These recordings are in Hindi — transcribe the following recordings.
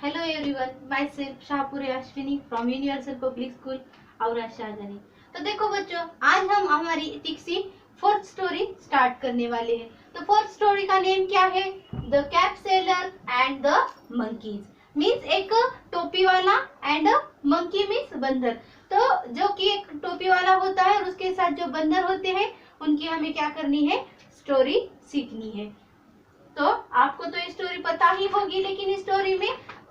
Hello everyone, myself Shahpuri Ashwini from universal public school और शाहजनी। तो देखो बच्चों, आज हम हमारी एथिक्स की फोर्थ स्टोरी स्टार्ट करने वाले हैं। तो फोर्थ स्टोरी का नेम क्या है? The cap seller and the monkeys. Means एक टोपी वाला एंड मंकी मीन्स बंदर। तो जो कि एक टोपी वाला होता है और उसके साथ जो बंदर होते हैं उनकी हमें क्या करनी है? स्टोरी सीखनी है। तो आपको तो ये स्टोरी पता ही होगी, लेकिन इस स्टोरी में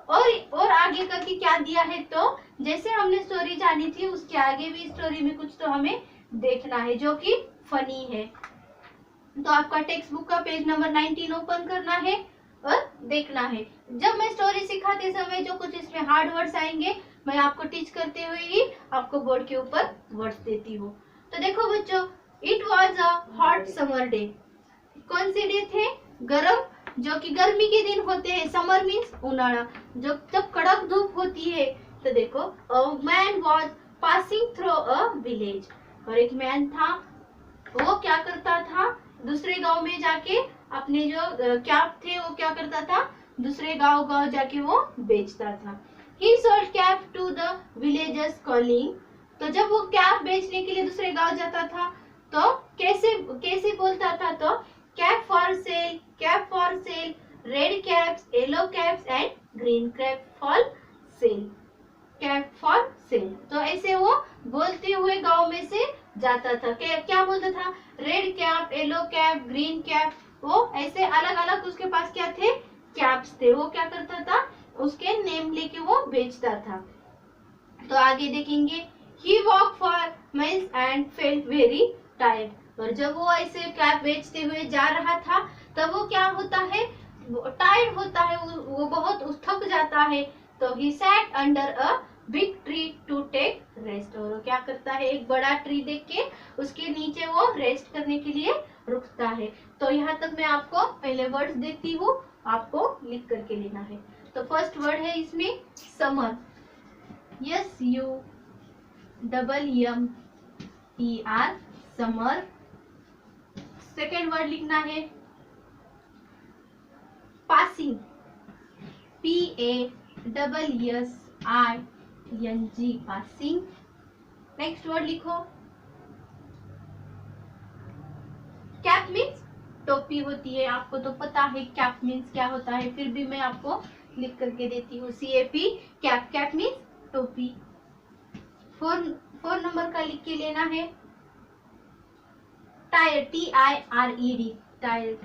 और आगे करके क्या दिया है, तो जैसे हमने स्टोरी जानी थी उसके आगे भी स्टोरी में कुछ तो हमें देखना है जो कि फनी है। तो आपका टेक्स्ट बुक का पेज नंबर 19 ओपन करना है और देखना है। जब मैं स्टोरी सिखाते समय जो कुछ इसमें हार्ड वर्ड्स आएंगे, मैं आपको टीच करते हुए ही आपको बोर्ड के ऊपर वर्ड्स देती हूँ। तो देखो बच्चों, it was a hot summer day. कौन से डे थे? गरम, जो कि गर्मी के दिन होते हैं। समर मीन्स उनाड़ा, जब कड़क धूप होती है। तो देखो, a man was passing through a village. और एक मैन था, वो क्या करता था? दूसरे गांव में जाके अपने जो कैप थे वो क्या करता था? दूसरे गांव जाके वो बेचता था। He sold cap to the villagers calling. तो जब वो कैप बेचने के लिए दूसरे गांव जाता था तो कैसे कैसे बोलता था? तो cap for sale, red caps, yellow caps and green cap for sale, cap for sale. तो ऐसे वो बोलते हुए गांव में से जाता था। क्या बोलता था? Red cap, yellow cap, green cap. वो ऐसे अलग अलग उसके पास क्या थे? कैप्स थे। वो क्या करता था? उसके नेम लेके वो बेचता था। तो आगे देखेंगे, he walk for miles and felt very tired. और जब वो ऐसे कैप बेचते हुए जा रहा था तब वो क्या होता है? टायर्ड होता है, वो बहुत थक जाता है। तो he sat under a big tree to take rest. और वो क्या करता है? एक बड़ा ट्री देख के उसके नीचे वो रेस्ट करने के लिए रुकता है। तो यहाँ तक मैं आपको पहले वर्ड्स देती हूँ, आपको लिख करके लेना है। तो फर्स्ट वर्ड है इसमें summer, SUMMER, summer. Second word लिखना है passing, PASSING, passing. Next word लिखो कैप मीन्स टोपी होती है। आपको तो पता है कैप मीन्स क्या होता है, फिर भी मैं आपको लिख करके देती हूँ। CAP, cap. कैप मीन्स टोपी। फोर नंबर का लिख के लेना है tired, TIRED, tired,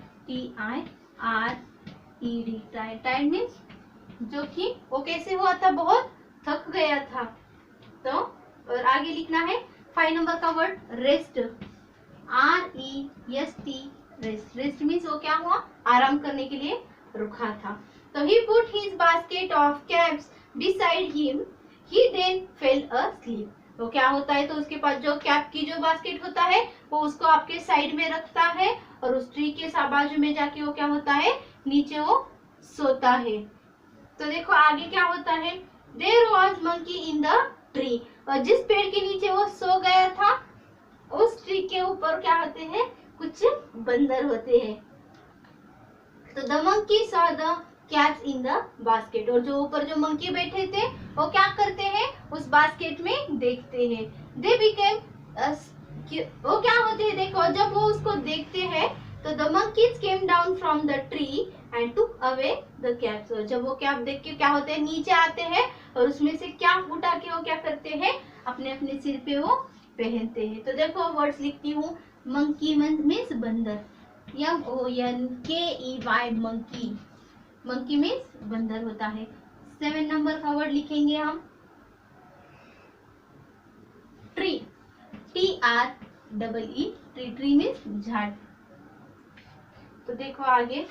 TIRED, tired means जो कि वो कैसे हुआ था? बहुत थक गया था। तो और आगे लिखना है 5 नंबर का word rest, REST, rest. Rest means वो क्या हुआ? आराम करने के लिए रुका था। तो he put his basket of caps beside him, he then fell asleep। तो क्या होता है? तो उसके पास जो कैप की जो बास्केट होता है वो उसको आपके साइड में रखता है और उस ट्री के बाजू में जाके वो क्या होता है? नीचे वो सोता है। तो देखो आगे क्या होता है? There was monkey in the tree. और जिस पेड़ के नीचे वो सो गया था उस ट्री के ऊपर क्या होते हैं? कुछ बंदर होते हैं। तो the monkey saw the caps in the basket. और जो ऊपर जो मंकी बैठे थे वो क्या करते हैं? उस बास्केट में देखते हैं। दे बिकेम, वो क्या होते हैं? देखो, जब वो उसको देखते हैं तो the monkeys came down from the tree and took away the caps. और जब वो कैप देख के क्या होते हैं? नीचे आते हैं और उसमें से कैप उठा के वो क्या करते हैं? अपने अपने सिर पे वो पहनते हैं। तो देखो वर्ड्स लिखती हूँ। मंकी मीन्स बंदर, MONKEY, मंकी। मंकी मीन्स बंदर होता है। 7 नंबर का वर्ड लिखेंगे हम tree, TREE, tree. Tree means झाड़। तो देखो आगे,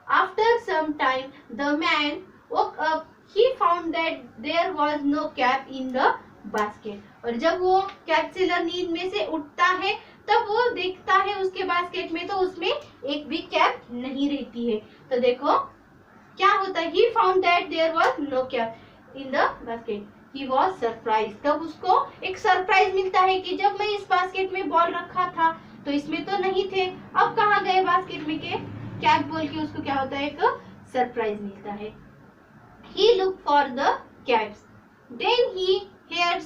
after some time the man woke up, he found that there was no cap in the basket। और जब वो कैप सेलर नींद में से उठता है तब वो देखता है उसके बास्केट में, तो उसमें एक भी कैप नहीं रहती है। तो देखो क्या होता है? He found that there was no cap in the basket, he was surprised। तब उसको एक सरप्राइज मिलता है कि जब मैं इस बास्केट में बॉल रखा था तो इसमें तो नहीं थे, अब कहाँ गए बास्केट में के कैप? बोल के उसको क्या होता है? एक सरप्राइज मिलता है। He looked for the caps. Then he heard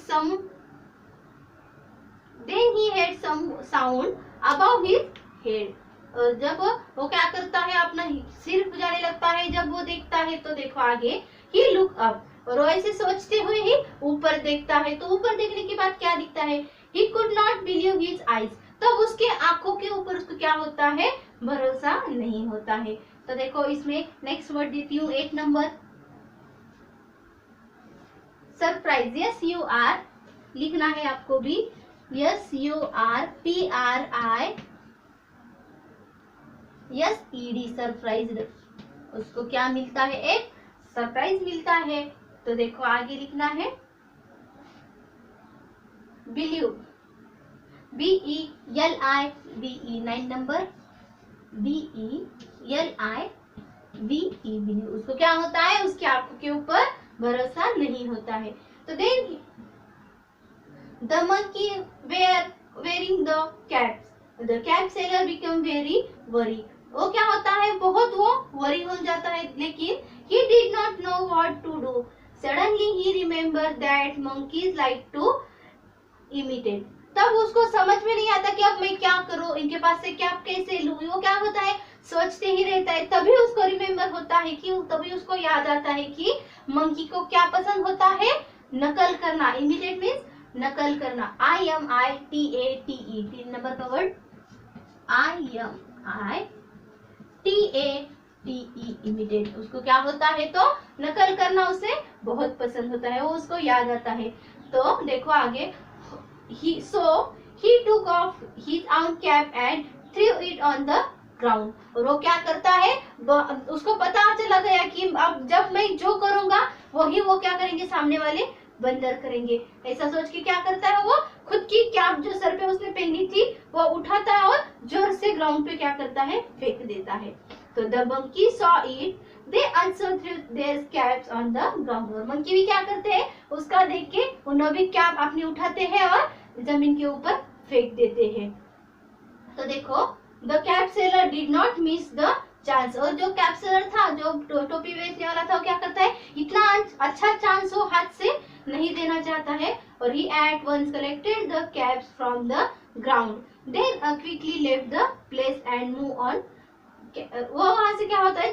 some sound above his head. और जब वो क्या करता है, अपना सिर खुजाने लगता है जब वो देखता है, तो देखो आगे he looked up, और वो ऐसे सोचते हुए ही ऊपर देखता है। तो ऊपर देखने के बाद क्या दिखता है, he could not believe his eyes. तब उसके आंखों के ऊपर उसको क्या होता है, भरोसा नहीं होता है। तो देखो इसमें नेक्स्ट वर्ड देती हूँ 8 number, surprise. S U R लिखना है आपको भी, S U R PRI SED, surprise. उसको क्या मिलता है, एक सरप्राइज मिलता है। तो देखो आगे लिखना है believe, BELIVE 9 number, BELIVE believe. उसको क्या होता है, उसकी आंखों के ऊपर भरोसा नहीं होता है। तो then the monkey wearing the caps, the cap seller become very worried. वो क्या होता है, बहुत वो वरी हो जाता है, लेकिन he did not know what to do. Suddenly he remembered that monkeys like to imitate. तब उसको समझ में नहीं आता कि अब मैं क्या करूं, इनके पास से कैप कैसे लूं। वो क्या होता है, सोचते ही रहता है। तभी उसको रिमेम्बर होता है कि, तभी उसको याद आता है कि मंकी को क्या पसंद होता है, नकल करना। इमिटेट मीन्स नकल करना। IMITATE 3 नंबर का वर्ड, IMITATE इमिटेट। उसको क्या होता है, तो नकल करना उसे बहुत पसंद होता है, वो उसको याद आता है। तो देखो आगे, he took off his own cap and threw it on the ground. और वो क्या करता है, उसको पता चला गया कि अब जब मैं जो करूंगा वही वो क्या करेंगे, सामने वाले बंदर करेंगे। ऐसा सोच के क्या करता है, वो खुद की कैप जो सर पे उसने पहनी थी वो उठाता है और जोर से ग्राउंड पे क्या करता है, फेंक देता है। तो the monkey saw it, they also through their caps on the ground. और मंकी भी क्या करते हैं, उसका देख के उन्हें भी कैप अपनी उठाते हैं और जमीन के ऊपर फेंक देते हैं। तो देखो the cap seller did not miss the chance. और जो कैप सेलर था, जो टोपी बेचने वाला था, वो क्या करता है, इतना अच्छा चांस वो हाथ से नहीं देना चाहता है। और he at once collected the caps from the ground, then quickly left the place and move on. वो वहां से क्या होता है,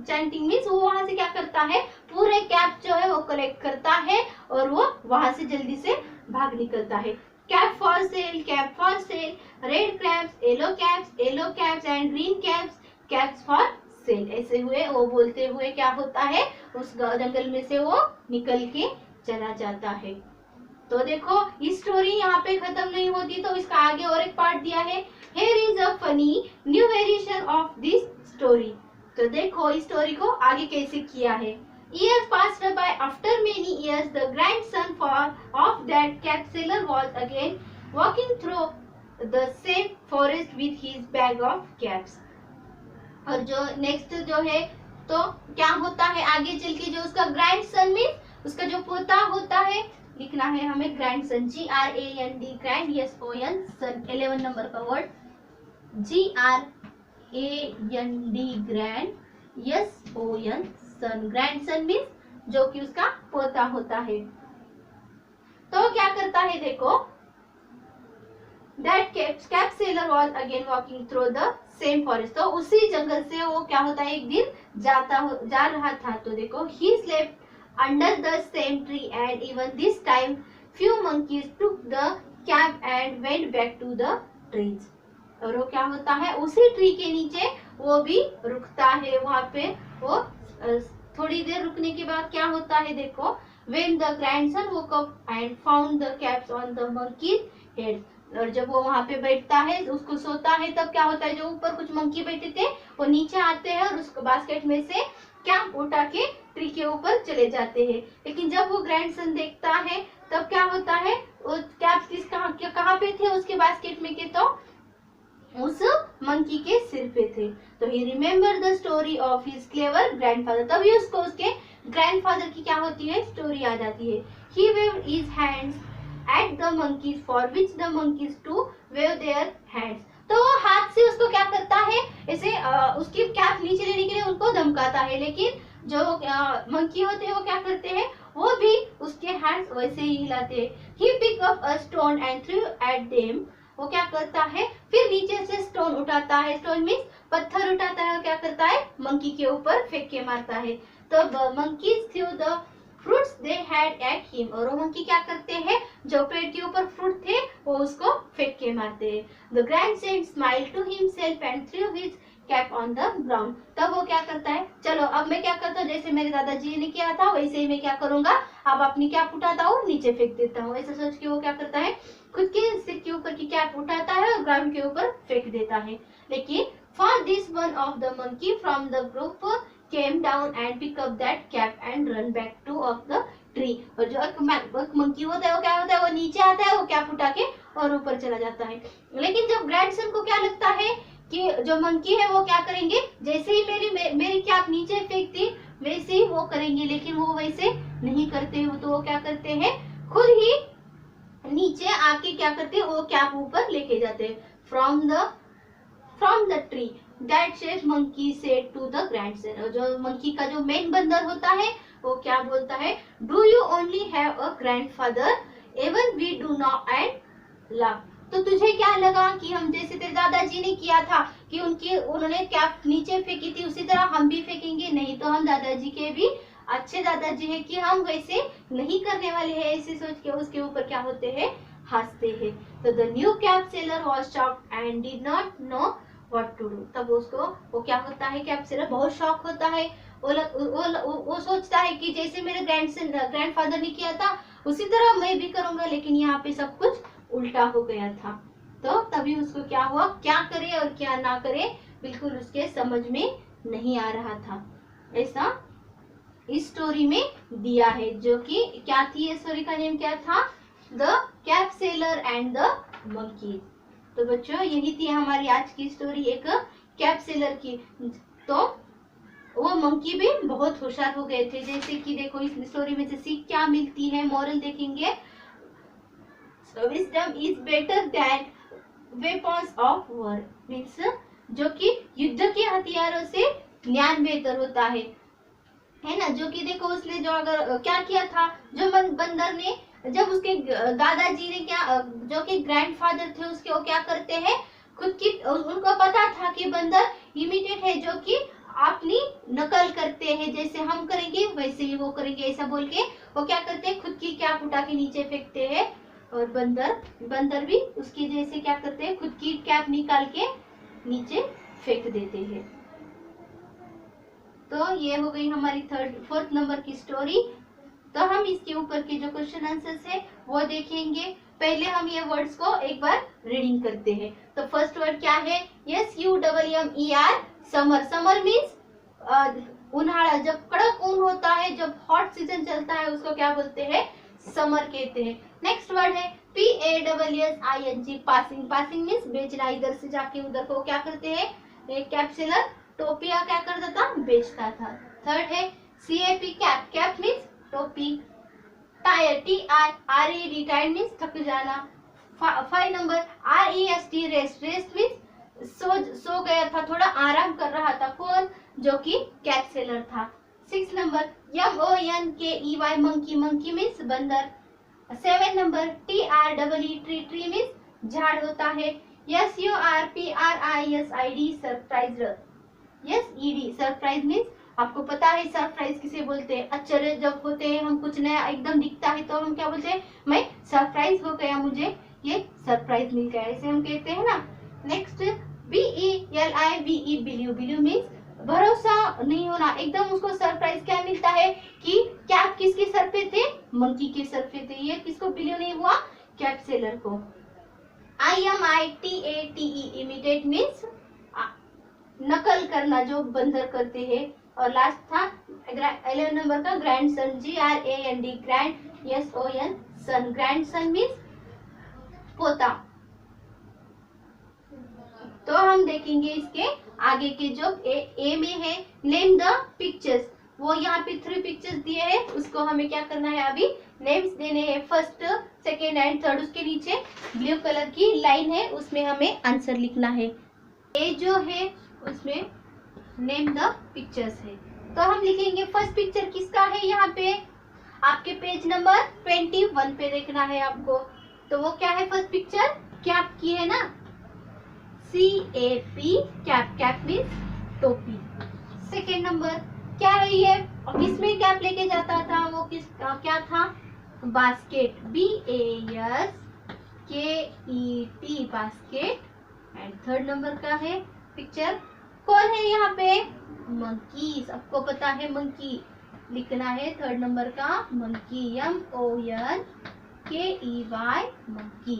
चैंटिंग मीन्स वो वहां से क्या करता है, पूरे कैप जो है वो कलेक्ट करता है और वो वहां से जल्दी से भाग निकलता है। Cap for sale, cap for sale, red caps, yellow caps and green caps, caps for sale. ऐसे हुए वो बोलते हुए क्या होता है, उस जंगल में से वो निकल के चला जाता है। तो देखो ये स्टोरी यहाँ पे खत्म नहीं होती, तो इसका आगे और एक पार्ट दिया है। Here is a funny new variation of this story. तो देखो इस स्टोरी को आगे कैसे किया है। Years passed by. After many years, the grandson of that cap seller was again walking through the same forest with his bag of caps. और जो नेक्स्ट जो है, तो क्या होता है आगे चल के, जो उसका ग्रैंडसन मीन्स उसका जो पोता होता है, लिखना है हमें ग्रैंडसन, GRAND, ग्रैंड SON, सन। 11 नंबर का वर्ड GRAND, ग्रैंड SON, सन। ग्रैंडसन मीन्स जो कि उसका पोता होता है। तो क्या करता है, देखो that cap seller was again walking through the same forest. तो उसी जंगल से वो क्या होता है, एक दिन जा रहा था। तो देखो he slept under the same tree and even this time few monkeys took the cap and went back to the trees. और वो क्या होता है, उसी ट्री के नीचे वो भी रुकता है। वहां पे वो थोड़ी देर रुकने के बाद क्या होता है, देखो when the grandson woke up and found the caps on the monkey's head. और जब वो वहां पे बैठता है, उसको सोता है, तब क्या होता है, जो ऊपर कुछ मंकी बैठे थे वो नीचे आते हैं और उसको बास्केट में से कैप उठा के ट्री के ऊपर चले जाते हैं। लेकिन जब वो ग्रैंडसन देखता है तब क्या होता है, वो कैप्स कहाँ पे थे उसके बास्केट में के, तो उस मंकी के सिर पे थे। तो he remember the story of his clever grandfather. तभी उसको उसके ग्रैंडफादर की क्या होती है, स्टोरी आ जाती है। He waved his hands at the monkeys for which the monkeys to wave their hands. तो वो हाथ से उसको क्या करता है, ऐसे उसकी कैप नीचे लेने के लिए उनको धमकाता है, लेकिन जो मंकी होते हैं वो क्या करते हैं, वो भी उसके हैंड्स वैसे ही हिलाते हैं। He pick up a stone and threw at them, वो क्या करता है, फिर नीचे से स्टोन उठाता है, स्टोन मीन्स पत्थर उठाता है और क्या करता है, मंकी के ऊपर फेंक के मारता है। तो monkeys through the fruits they had at him, और वो मंकी क्या करते हैं, जो पेड़ के ऊपर फ्रूट थे वो उसको फेंक के मारते हैं। The grandson smiled to himself and threw his cap on the ground, तब वो क्या करता है, चलो अब मैं क्या करता हूँ, जैसे मेरे दादाजी ने किया था वैसे ही मैं क्या करूंगा, अब अपनी कैप उठाता हूँ नीचे फेंक देता हूँ, ऐसा सोच के वो क्या करता है, खुद के सिर के ऊपर की कैप उठाता है और ग्राउंड के ऊपर फेंक देता है। लेकिन for this one of the monkey from the group came down and pick up that cap and run back to of the tree, और जो मंकी होता है वो क्या होता है, वो नीचे आता है, वो कैप उठा के और ऊपर चला जाता है। लेकिन जब ग्रैंडसन को क्या लगता है कि जो मंकी है वो क्या करेंगे, जैसे ही मेरी कैप नीचे फेंकती वैसे ही वो करेंगे, लेकिन वो वैसे नहीं करते हैं। तो वो क्या करते हैं, खुद ही नीचे आके क्या करते हैं, वो कैप ऊपर लेके जाते हैं। From the tree that shape monkey said to the grandson, और जो मंकी का जो मेन बंदर होता है वो क्या बोलता है, do you only have a grandfather even we do not and love, तो तुझे क्या लगा कि हम जैसे तेरे दादाजी ने किया था कि उन्होंने कैप नीचे फेंकी थी उसी तरह हम भी फेंकेंगे, नहीं, तो हम दादाजी के भी अच्छे दादाजी हैं कि हम वैसे नहीं करने वाले हैं, ऐसे सोच के उसके ऊपर क्या होते हैं, हंसते हैं। तो the new cap seller was shocked and did not know what to do, तब उसको वो क्या होता है, कैप सेलर बहुत शॉक होता है, वो सोचता है कि जैसे मेरे ग्रैंडफादर ने किया था उसी तरह मैं भी करूंगा, लेकिन यहाँ पे सब कुछ उल्टा हो गया था। तो तभी उसको क्या हुआ, क्या करे और क्या ना करे बिल्कुल उसके समझ में नहीं आ रहा था। ऐसा इस स्टोरी में दिया है, जो कि क्या थी, ये स्टोरी का नेम क्या था, the cap seller and the monkey. तो बच्चों यही थी हमारी आज की स्टोरी, एक कैप सेलर की। तो वो मंकी भी बहुत होशियार हो गए थे, जैसे कि देखो इस स्टोरी में से सीख क्या मिलती है, मॉरल देखेंगे, wisdom is better than weapons of war, means जो कि युद्ध के हथियारों से ज्ञान बेहतर होता है ना। जो कि देखो उसने जो अगर क्या किया था, जो बंदर ने, जब उसके दादाजी ने क्या, जो कि ग्रैंडफादर थे उसके, वो क्या करते हैं, खुद की, उनको पता था कि बंदर इमिटेट है, जो कि अपनी नकल करते हैं, जैसे हम करेंगे वैसे ही वो करेंगे, ऐसा बोल के वो क्या करते हैं, खुद की कैप उठा के नीचे फेंकते हैं, और बंदर भी उसकी जैसे क्या करते हैं, खुद की कैप निकाल के नीचे फेंक देते हैं। तो ये हो गई हमारी फोर्थ नंबर की स्टोरी। तो हम इसके ऊपर के जो क्वेश्चन आंसर्स है वो देखेंगे। पहले हम ये वर्ड्स को एक बार रीडिंग करते हैं। तो फर्स्ट वर्ड क्या है, SUMMER, समर। समर मीन्स उन्हाड़ा, जब कड़क ऊन होता है, जब हॉट सीजन चलता है उसको क्या बोलते हैं, समर कहते हैं। नेक्स्ट वर्ड है PASSING, पासिंग। पासिंग मीन्स बेचना, इधर से जाके उधर को क्या करते हैं, एक कैप सेलर टोपिया क्या करता था, बेचता था। थर्ड है CAP, कैप। कैप मीन्स टोपी। टायर, TIRE, रिटायर्ड मीन्स थक जाना। 5 number REST, rest. Rest means so गया था, थोड़ा आराम कर रहा था। कौन, जो कि कैप सेलर था। 6 number MONKEY, monkey. Monkey means बंदर। 7 नंबर TREE, ट्री मीन्स झाड़ होता है। SURPRISID, surprise. ED, surprise means आपको पता है सरप्राइज किसे बोलते हैं, आश्चर्य जब होते हैं, हम कुछ नया एकदम दिखता है तो हम क्या बोलते हैं, मैं सरप्राइज हो गया, मुझे ये सरप्राइज मिल गया, ऐसे हम कहते हैं ना। Next BELIVE, believe. Believe means भरोसा नहीं होना, एकदम उसको सरप्राइज क्या मिलता है कि कैप किसके सर पे थे, मंकी के सर पे थे, ये किसको बिलीव नहीं हुआ, कैप सेलर को। IMITATE, इमिटेट मीन्स नकल करना, जो बंदर करते हैं। और लास्ट था 11 नंबर का ग्रैंडसन, GRAND, ग्रैंड, SON, सन। ग्रैंडसन मीन्स पोता। तो हम देखेंगे इसके आगे के जो ए में है, नेम द पिक्चर्स, वो यहाँ पे 3 पिक्चर्स दिए हैं, उसको हमें क्या करना है, अभी नेम्स देने हैं, फर्स्ट, सेकेंड एंड थर्ड। उसके नीचे ब्लू कलर की लाइन है, उसमें हमें आंसर लिखना है। ए जो है उसमें नेम द पिक्चर्स है। तो हम लिखेंगे फर्स्ट पिक्चर किसका है, यहाँ पे आपके पेज नंबर 21 पे देखना है आपको। तो वो क्या है, फर्स्ट पिक्चर कैप की है ना, CAP, कैप, कैप मीन्स टोपी। सेकेंड नंबर क्या है ये, किसमें कैप लेके जाता था, वो किस क्या था, basket, BASKET, basket. And third number का है पिक्चर, कौन है यहाँ पे, मंकी। सबको पता है मंकी, लिखना है थर्ड नंबर का मंकी, MONKEY, मंकी।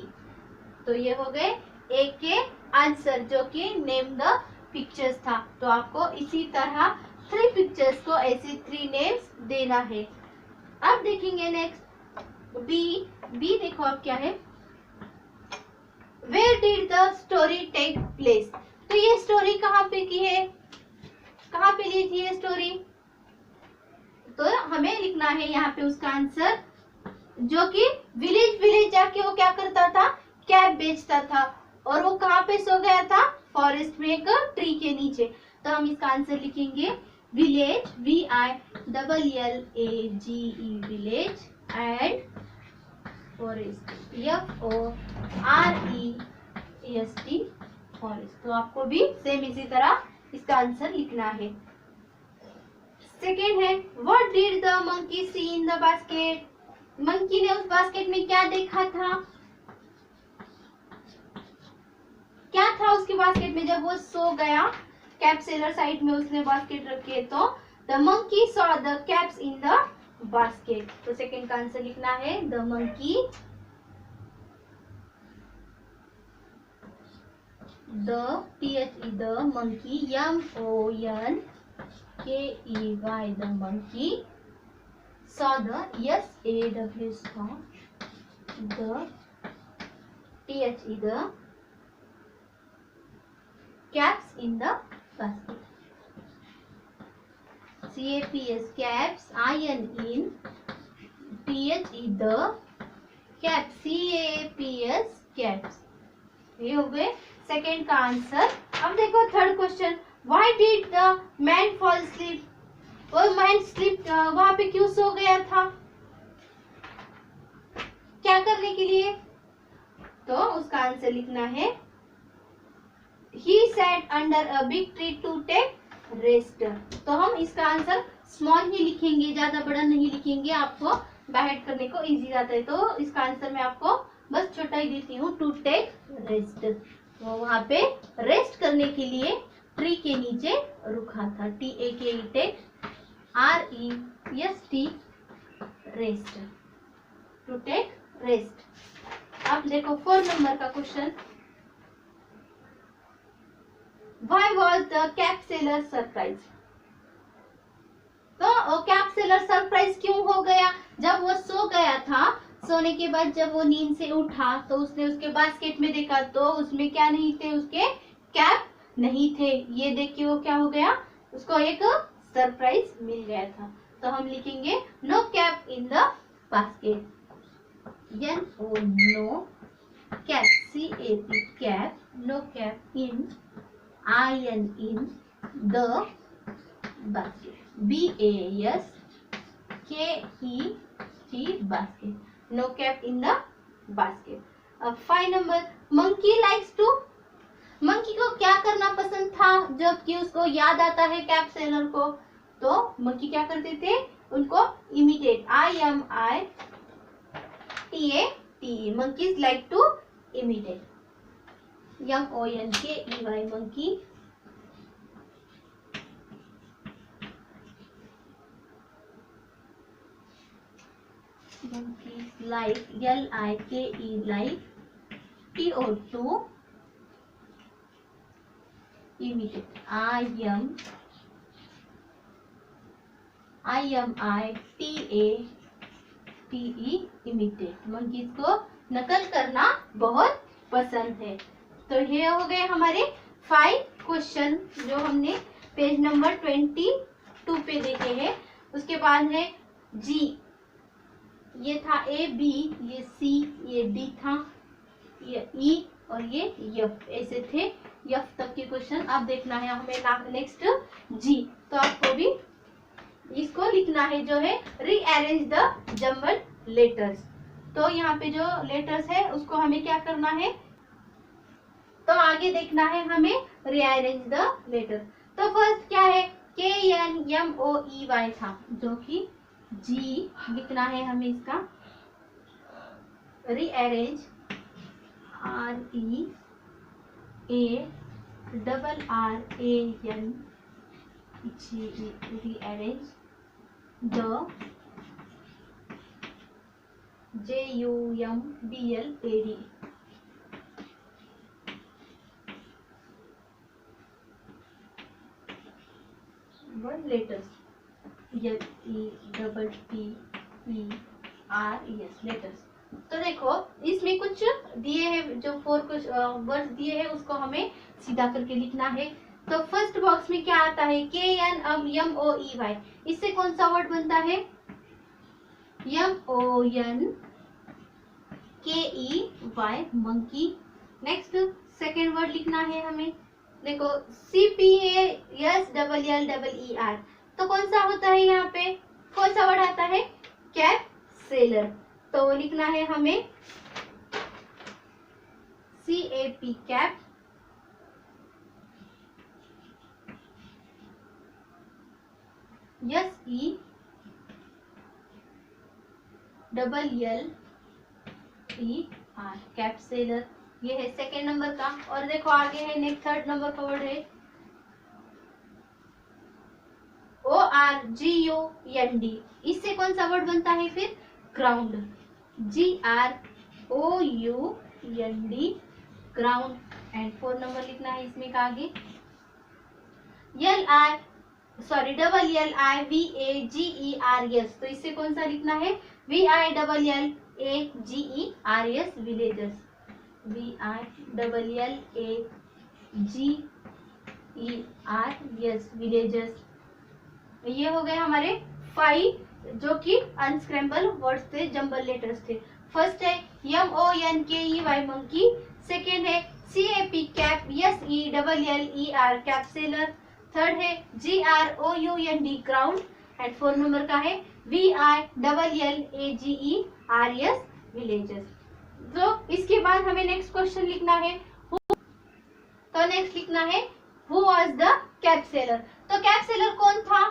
तो ये हो गए ए के आंसर, जो कि नेम द पिक्चर्स था। तो आपको इसी तरह 3 पिक्चर्स को ऐसे 3 नेम्स देना है। अब देखेंगे नेक्स्ट बी देखो अब क्या है, where did the story take place. तो ये स्टोरी कहाँ पे की है, कहाँ पे ली थी ये स्टोरी, तो हमें लिखना है यहाँ पे उसका आंसर, जो कि विलेज जाके वो क्या करता था, कैप बेचता था। और वो कहाँ पे सो गया था, फॉरेस्ट में एक ट्री के नीचे। तो हम इसका आंसर लिखेंगे village, VILLAGE, village, and forest, FOREST, forest. तो आपको भी सेम इसी तरह इसका आंसर लिखना है। सेकेंड है, what did the monkey C in the basket. Monkey ने उस बास्केट में क्या देखा था, क्या था उसके बास्केट में जब वो सो गया, कैप सेलर साइड में उसने बास्केट रखे। तो the monkey saw the caps in the basket. तो सेकेंड का आंसर लिखना है the monkey, the THE, the monkey, MONKEY, the monkey, saw, the SAW, saw, the THE, the caps in the basket, CAPS, caps, IN, in, THE, the caps, CAPS, caps। ये हो गए सेकेंड का आंसर। अब देखो third question, why did the man fall sleep. वो मैन स्लीप वहां पे क्यों सो गया था, क्या करने के लिए। तो उसका आंसर लिखना है he sat under a big tree to take rest। तो हम इसका आंसर स्मॉल ही लिखेंगे, ज्यादा बड़ा नहीं लिखेंगे, आपको बाइट करने को इजी रहता है। तो इसका आंसर मैं आपको बस छोटा ही देती हूँ, टू टेक रेस्ट। तो वहां पे रेस्ट करने के लिए ट्री के नीचे रुका था, TAKE, REST, rest, to take rest. अब देखो 4 नंबर का question, why was the cap seller surprise. तो कैप सेलर सरप्राइज क्यों हो गया, जब वो सो गया था, सोने के बाद जब वो नींद से उठा तो उसने उसके बास्केट में देखा तो उसमें क्या नहीं थे, उसके कैप नहीं थे। ये देख के वो क्या हो गया, उसको एक सरप्राइज मिल गया था। तो हम लिखेंगे no cap in the basket, NO, no cap, CAP, cap, no cap, in, IN, in, the basket, BASKET, basket, no cap in the basket। अब 5 number, monkey likes to, monkey को क्या करना पसंद था जबकि उसको याद आता है कैप सेलर को। तो मंकी क्या करते थे, उनको imitate, IMITATE, monkeys like to imitate, MONKEY, monkey, monkeys like, LIKE, like, TO2, imitate, IMITATE, imitate। Monkeys को नकल करना बहुत पसंद है। तो ये हो गए हमारे 5 क्वेश्चन जो हमने पेज नंबर 22 पे देखे हैं। उसके बाद है जी, ये था ए बी, ये सी, ये डी था, ये ई और ये यफ, ऐसे थे यफ तक के क्वेश्चन। अब देखना है हमें नेक्स्ट जी। तो आपको भी इसको लिखना है जो है रीअरेंज द जम्बल लेटर्स। तो यहाँ पे जो लेटर्स है उसको हमें क्या करना है, तो आगे देखना है हमें रीअरेंज द लेटर। तो फर्स्ट क्या है, K N M O E Y था, जो कि जी लिखना है हमें इसका rearrange R E A double R A N G, rearrange the J U M B L A D, one letters L E double T E R S letters. तो देखो इसमें कुछ दिए हैं, जो 4 कुछ वर्ड्स दिए हैं उसको हमें सीधा करके लिखना है। तो फर्स्ट बॉक्स में क्या आता है, K N M O E Y, इससे कौन सा वर्ड बनता है, M O N K E Y, monkey. Next second word लिखना है हमें, देखो C P S double L double E R, तो कौन सा होता है, यहाँ पे कौन सा वर्ड आता है, कैप सेलर। तो वो लिखना है हमें C A P cap, S E double L E R, cap sailor. ये है सेकेंड नंबर का। और देखो आगे है नेक्स्ट थर्ड नंबर का वर्ड है O R G U N D, इससे कौन सा वर्ड बनता है फिर, ground, G R O U N D, ground. And 4 number लिखना है इसमें का आगे double L I V A G E R S, तो इससे कौन सा लिखना है, V I double L A G E R S, villagers, V I double L A G E R S, villagers. ये हो गए हमारे 5 जो कि अनस्क्रैम्बल वर्ड्स थे, जंबल लेटर्स थे। फर्स्ट है M O N K E Y monkey, second है C A P cap, S E double L E R cap sailor, third है G R O U N D ground, and 4 number का है V I double L A G E R S, villages. तो इसके बाद हमें नेक्स्ट क्वेश्चन लिखना है, तो नेक्स्ट लिखना है who was the cap seller. तो कैप सेलर कौन था,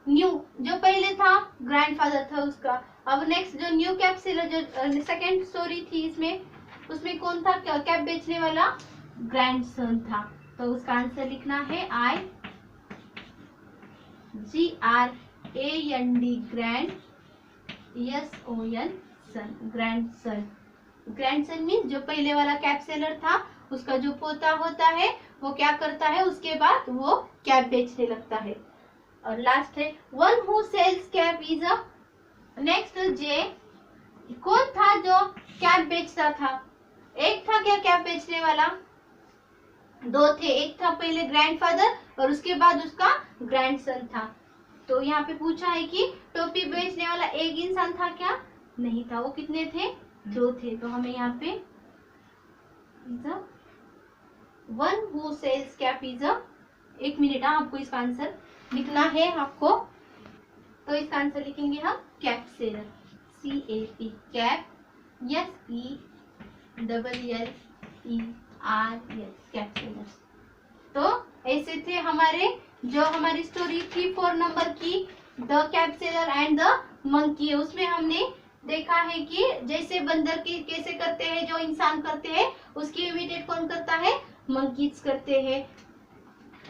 न्यू, जो पहले था ग्रैंडफादर था उसका। अब नेक्स्ट जो न्यू कैप सेलर, जो सेकेंड स्टोरी थी इसमें, उसमें कौन था, कैप बेचने वाला, ग्रैंडसन था। तो उसका आंसर लिखना है I G R A N D, grand, S O N son, grandson. Grandson means जो पहले वाला कैप सेलर था उसका जो पोता होता है वो क्या करता है, उसके बाद वो कैप बेचने लगता है। और लास्ट है one who sells cap is a, next J, कौन था जो कैप बेचता था, एक था क्या कैप बेचने वाला, 2 थे, एक था पहले ग्रैंडफादर और उसके बाद उसका ग्रैंडसन था। तो यहाँ पे पूछा है कि टोपी बेचने वाला एक इंसान था क्या, नहीं था, वो कितने थे, 2 थे। तो हमें यहाँ पे one who sells cap is a, 1 minute, आपको इसका आंसर लिखना है आपको। तो इसका आंसर लिखेंगे हम cap seller, C A P cap, S E double L E R S, cap seller. तो ऐसे थे हमारे, जो हमारी स्टोरी थी 4 नंबर की, the cap seller and the monkey. उसमें हमने देखा है कि जैसे बंदर की कैसे करते हैं, जो इंसान करते हैं उसकी इमिटेट कौन करता है, मंकीज करते हैं।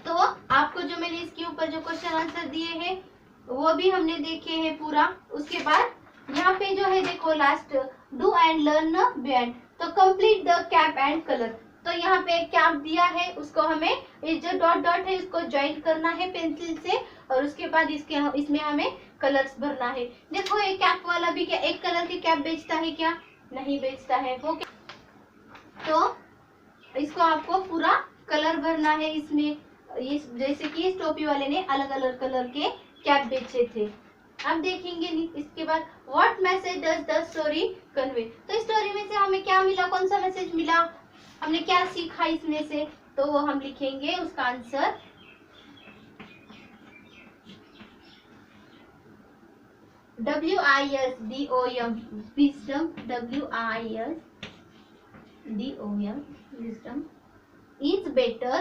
तो आपको जो मैंने इसके ऊपर जो क्वेश्चन आंसर दिए हैं वो भी हमने देखे हैं पूरा। उसके बाद यहाँ पे जो है देखो last, do and learn beyond, तो complete the cap and colour. तो यहाँ पे एक कैप दिया है, उसको हमें ये जो डॉट डॉट है उसको ज्वाइन करना है पेंसिल से, और उसके बाद इसमें हमें कलर्स भरना है। देखो ये कैप वाला भी क्या एक कलर की कैप बेचता है क्या, नहीं बेचता है वो। तो इसको आपको पूरा कलर भरना है इसमें, जैसे कि इस टोपी वाले ने अलग अलग कलर के कैप बेचे थे। अब देखेंगे इसके बाद what message does the story convey. तो स्टोरी में से हमें क्या मिला, कौन सा मैसेज मिला, हमने क्या सीखा इसमें से, तो वो हम लिखेंगे उसका answer WISDOM wisdom, WISDOM wisdom is better,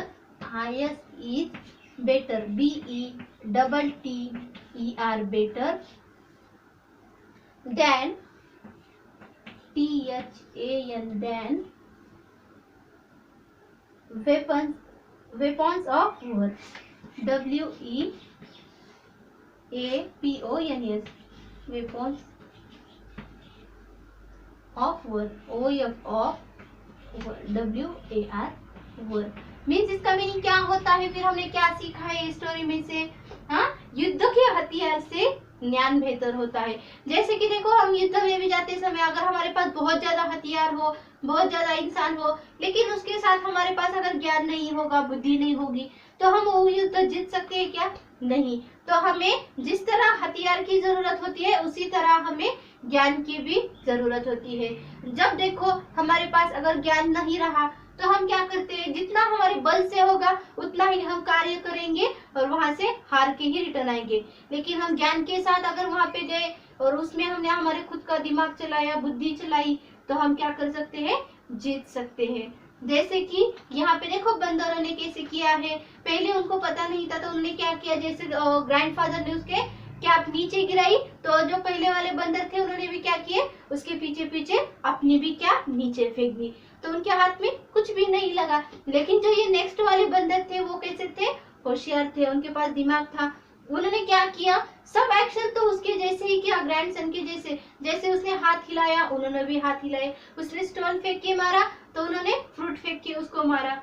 IS is better, BETTER better than, THAN than weapons of war, WEAPONS weapons of war, OF of WAR war। Means इसका मीनिंग क्या होता है, फिर हमने क्या सीखा है स्टोरी में से, हाँ, युद्ध के हथियार से ज्ञान बेहतर होता है। जैसे कि देखो हम युद्ध में भी जाते समय अगर हमारे पास बहुत ज्यादा हथियार हो, बहुत ज्यादा इंसान हो, लेकिन उसके साथ हमारे पास अगर ज्ञान नहीं होगा, बुद्धि नहीं होगी, तो हम वो युद्ध जीत सकते हैं क्या, नहीं। तो हमें जिस तरह हथियार की जरूरत होती है उसी तरह हमें ज्ञान की भी जरूरत होती है। जब देखो हमारे पास अगर ज्ञान नहीं रहा तो हम क्या करते हैं, जितना हमारे बल से होगा उतना ही हम कार्य करेंगे और वहां से हार के ही रिटर्न आएंगे। लेकिन हम ज्ञान के साथ अगर वहां पे गए और उसमें हमने हमारे खुद का दिमाग चलाया, बुद्धि चलाई, तो हम क्या कर सकते हैं, जीत सकते हैं। जैसे कि यहाँ पे देखो बंदरों ने कैसे किया है, पहले उनको पता नहीं था तो उन्होंने क्या किया, जैसे ग्रैंडफादर ने उसके कैप नीचे गिराई, तो जो पहले वाले बंदर थे उन्होंने भी क्या किए, उसके पीछे पीछे अपनी भी कैप नीचे फेंक दी, तो उनके हाथ में कुछ भी नहीं लगा। लेकिन जो ये नेक्स्ट वाले बंदर थे वो कैसे थे, होशियार थे, उनके पास दिमाग था। उन्होंने क्या किया, सब एक्शन तो उसके जैसे ही किया, ग्रैंडसन के जैसे। जैसे उसने हाथ हिलाया उन्होंने भी हाथ हिलाए, उसने स्टोन फेंक के मारा तो उन्होंने फ्रूट फेंक के उसको मारा।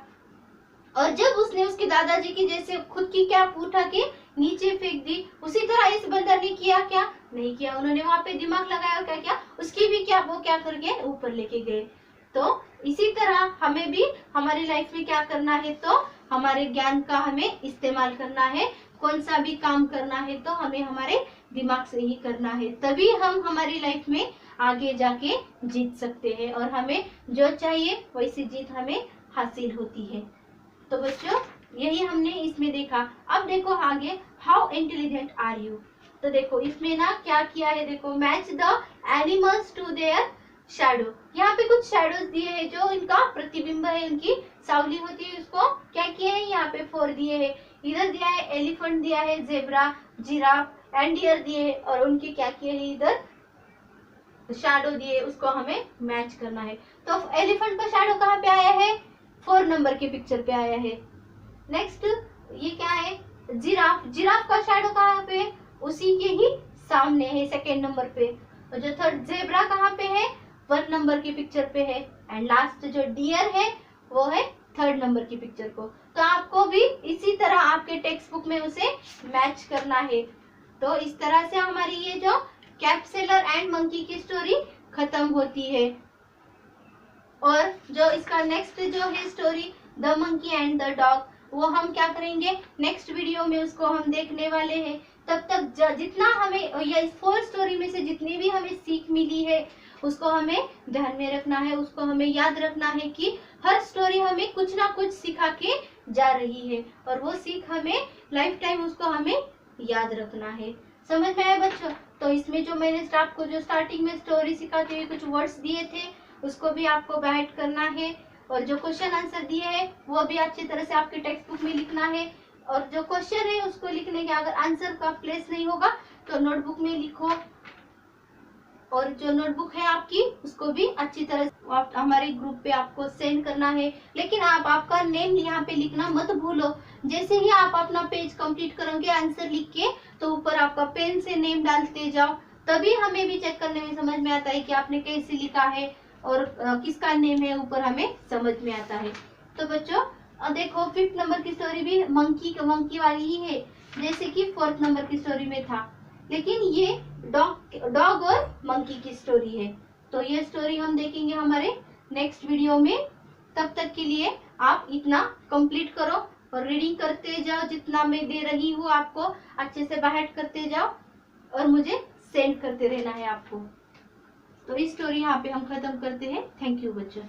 और जब उसने उसके दादाजी की जैसे खुद की कैप उठा के नीचे फेंक दी, उसी तरह इस बंदर ने किया क्या, नहीं किया। उन्होंने वहां पे दिमाग लगाया और क्या किया, उसकी भी क्या वो क्या कर गए, ऊपर लेके गए। तो इसी तरह हमें भी हमारी लाइफ में क्या करना है, तो हमारे ज्ञान का हमें इस्तेमाल करना है। कौन सा भी काम करना है तो हमें हमारे दिमाग से ही करना है, तभी हम हमारी लाइफ में आगे जाके जीत सकते हैं और हमें जो चाहिए वैसी जीत हमें हासिल होती है। तो बच्चों यही हमने इसमें देखा। अब देखो आगे, हाउ इंटेलिजेंट आर यू। तो देखो इसमें ना क्या किया है, देखो match the animals to their shadow. यहाँ पे कुछ शैडोज दिए हैं जो इनका प्रतिबिंब है, उनकी सावली होती है, उसको क्या किया है, यहाँ पे 4 दिए हैं। इधर दिया है एलिफेंट, दिया है जेब्रा, जिराफ एंड डियर दिए है, और उनके क्या किए हैं, इधर शैडो दिए, उसको हमें मैच करना है। तो एलिफेंट का शैडो कहाँ पे आया है, 4 नंबर के पिक्चर पे आया है। नेक्स्ट ये क्या है, जिराफ, जिराफ का शैडो कहाँ पे, उसी के ही सामने है, 2nd नंबर पे। और जो थर्ड जेब्रा कहाँ पे है, 1 नंबर की पिक्चर पे है। एंड लास्ट जो डियर है वो है 3rd नंबर की पिक्चर को। तो आपको भी इसी तरह आपके टेक्स्ट बुक में उसे मैच करना है। तो इस तरह से हमारी ये जो कैप्सेलर एंड मंकी की स्टोरी खत्म होती है। और जो इसका नेक्स्ट जो है story the monkey and the dog, वो हम क्या करेंगे, नेक्स्ट वीडियो में उसको हम देखने वाले हैं। तब तक जितना हमें या इस 4 स्टोरी में से जितनी भी हमें सीख मिली है उसको हमें ध्यान में रखना है, उसको हमें याद रखना है कि हर स्टोरी हमें कुछ ना कुछ सिखा के जा रही है और वो सीख हमें लाइफ टाइम उसको हमें याद रखना है। समझ में आया बच्चों? तो इसमें जो मैंने आपको जो स्टार्टिंग में स्टोरी सिखाते हुए कुछ वर्ड्स दिए थे उसको भी आपको बैठ करना है, और जो क्वेश्चन आंसर दिए है वो भी अच्छी तरह से आपके टेक्स्ट बुक में लिखना है। और जो क्वेश्चन है उसको लिखने के अगर आंसर का प्लेस नहीं होगा तो नोटबुक में लिखो, और जो नोटबुक है आपकी उसको भी अच्छी तरह से हमारे ग्रुप पे आपको सेंड करना है। लेकिन आप आपका नेम यहाँ पे लिखना मत भूलो। जैसे ही आप अपना पेज कंप्लीट करोगे आंसर लिख के, तो ऊपर आपका पेन से नेम डालते जाओ, तभी हमें भी चेक करने में समझ में आता है कि आपने कैसे लिखा है और किसका नेम है, ऊपर हमें समझ में आता है। तो बच्चों देखो 5th नंबर की स्टोरी भी मंकी वाली ही है, जैसे कि 4th नंबर की स्टोरी में था, लेकिन ये डॉग और मंकी की स्टोरी है। तो ये स्टोरी हम देखेंगे हमारे नेक्स्ट वीडियो में। तब तक के लिए आप इतना कंप्लीट करो, और रीडिंग करते जाओ, जितना मैं दे रही हूँ आपको अच्छे से बाहर करते जाओ और मुझे सेंड करते रहना है आपको। तो इस स्टोरी यहाँ पे हम खत्म करते हैं। थैंक यू बच्चों।